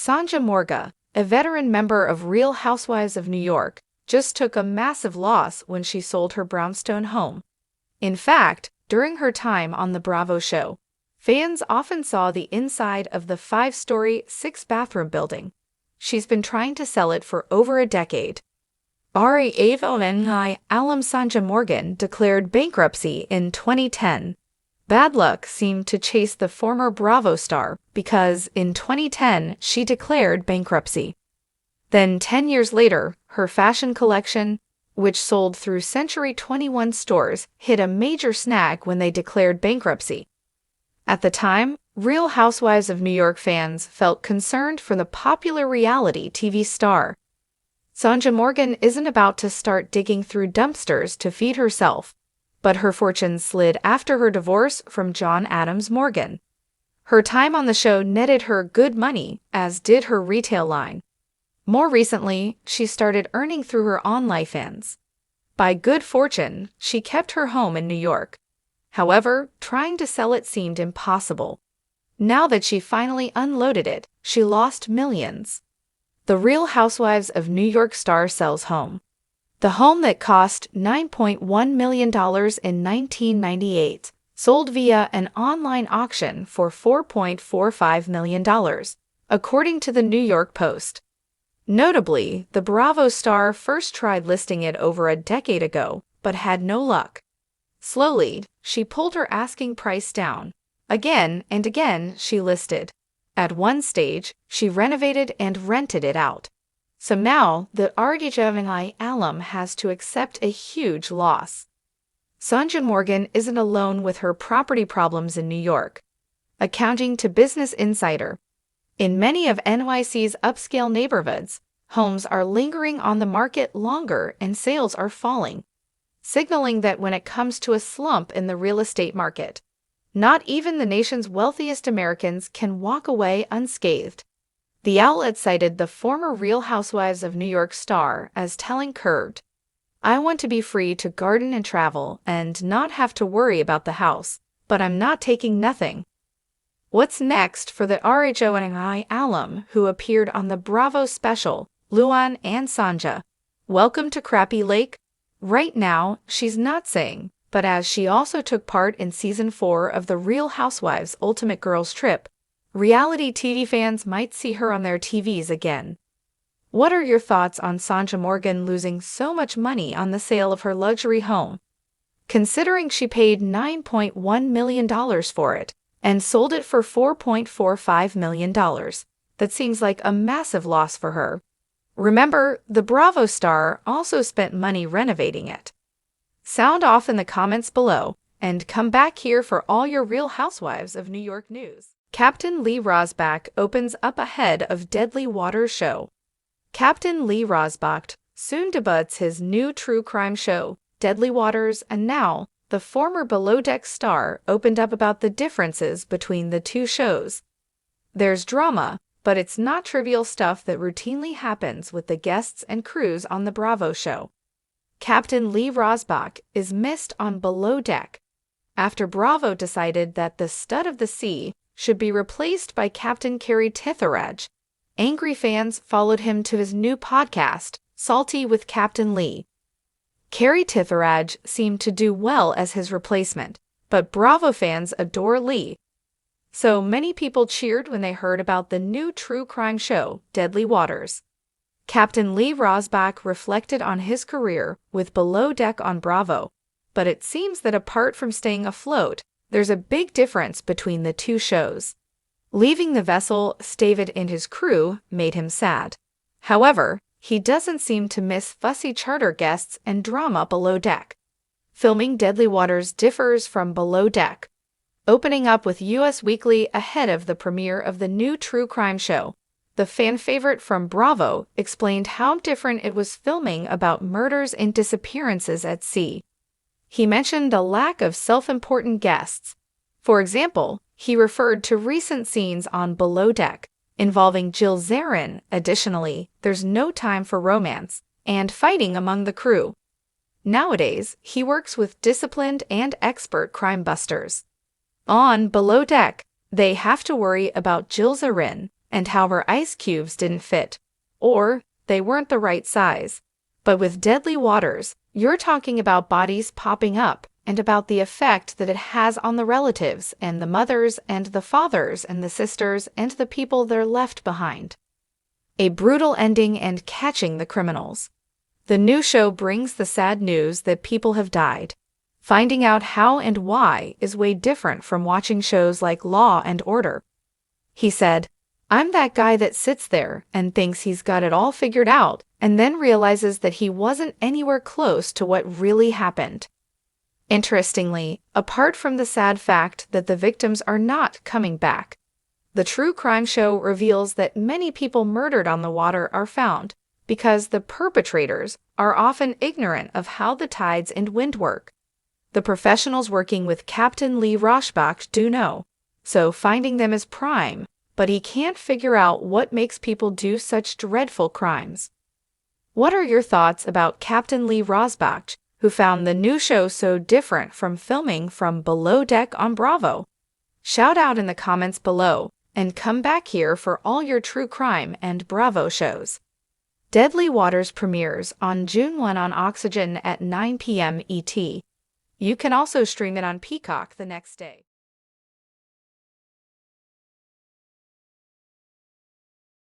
Sonja Morga, a veteran member of Real Housewives of New York, just took a massive loss when she sold her brownstone home. In fact, during her time on the Bravo show, fans often saw the inside of the 5-story, 6-bathroom building. She's been trying to sell it for over a decade. RHONY Alum Sonja declared bankruptcy in 2010. Bad luck seemed to chase the former Bravo star because in 2010 she declared bankruptcy. Then 10 years later, her fashion collection, which sold through Century 21 stores, hit a major snag when they declared bankruptcy. At the time, Real Housewives of New York fans felt concerned for the popular reality TV star. Sonja Morgan isn't about to start digging through dumpsters to feed herself, but her fortune slid after her divorce from John Adams Morgan. Her time on the show netted her good money, as did her retail line. More recently, she started earning through her OnlyFans. By good fortune, she kept her home in New York. However, trying to sell it seemed impossible. Now that she finally unloaded it, she lost millions. The Real Housewives of New York star sells home. The home that cost $9.1 million in 1998 sold via an online auction for $4.45 million, according to the New York Post. Notably, the Bravo star first tried listing it over a decade ago, but had no luck. Slowly, she pulled her asking price down. Again and again she listed. At one stage, she renovated and rented it out. So now, the RHONY Alum has to accept a huge loss. Sonja Morgan isn't alone with her property problems in New York. Accounting to Business Insider, in many of NYC's upscale neighborhoods, homes are lingering on the market longer and sales are falling, signaling that when it comes to a slump in the real estate market, not even the nation's wealthiest Americans can walk away unscathed. The outlet cited the former Real Housewives of New York star as telling Curved, "I want to be free to garden and travel and not have to worry about the house, but I'm not taking nothing." What's next for the RHONY alum who appeared on the Bravo special, Luan and Sonja? Welcome to Crappy Lake? Right now, she's not saying, but as she also took part in Season 4 of the Real Housewives Ultimate Girls Trip, reality TV fans might see her on their TVs again. What are your thoughts on Sonja Morgan losing so much money on the sale of her luxury home? Considering she paid $9.1 million for it and sold it for $4.45 million, that seems like a massive loss for her. Remember, the Bravo star also spent money renovating it. Sound off in the comments below, and come back here for all your Real Housewives of New York news. Captain Lee Rosbach opens up ahead of Deadly Waters show. Captain Lee Rosbach soon debuts his new true crime show, Deadly Waters, and now, the former Below Deck star opened up about the differences between the two shows. There's drama, but it's not trivial stuff that routinely happens with the guests and crews on the Bravo show. Captain Lee Rosbach is missed on Below Deck after Bravo decided that the Stud of the Sea should be replaced by Captain Carey Titherage. Angry fans followed him to his new podcast, Salty with Captain Lee. Carey Titherage seemed to do well as his replacement, but Bravo fans adore Lee. So many people cheered when they heard about the new true crime show, Deadly Waters. Captain Lee Rosbach reflected on his career with Below Deck on Bravo, but it seems that apart from staying afloat, there's a big difference between the two shows. Leaving the vessel, David and his crew made him sad. However, he doesn't seem to miss fussy charter guests and drama below deck. Filming Deadly Waters differs from Below Deck, opening up with US Weekly ahead of the premiere of the new true crime show. The fan favorite from Bravo explained how different it was filming about murders and disappearances at sea. He mentioned a lack of self-important guests. For example, he referred to recent scenes on Below Deck involving Jill Zarin. Additionally, there's no time for romance and fighting among the crew. Nowadays, he works with disciplined and expert crime busters. On Below Deck, they have to worry about Jill Zarin, and how her ice cubes didn't fit, or they weren't the right size. But with Deadly Waters, you're talking about bodies popping up and about the effect that it has on the relatives and the mothers and the fathers and the sisters and the people they're left behind. A brutal ending and catching the criminals. The new show brings the sad news that people have died. Finding out how and why is way different from watching shows like Law and Order. He said, "I'm that guy that sits there and thinks he's got it all figured out and then realizes that he wasn't anywhere close to what really happened." Interestingly, apart from the sad fact that the victims are not coming back, the true crime show reveals that many people murdered on the water are found because the perpetrators are often ignorant of how the tides and wind work. The professionals working with Captain Lee Roshbach do know, so finding them is prime, but he can't figure out what makes people do such dreadful crimes. What are your thoughts about Captain Lee Roshbach, who found the new show so different from filming from Below Deck on Bravo? Shout out in the comments below, and come back here for all your true crime and Bravo shows. Deadly Waters premieres on June 1 on Oxygen at 9 p.m. ET. You can also stream it on Peacock the next day.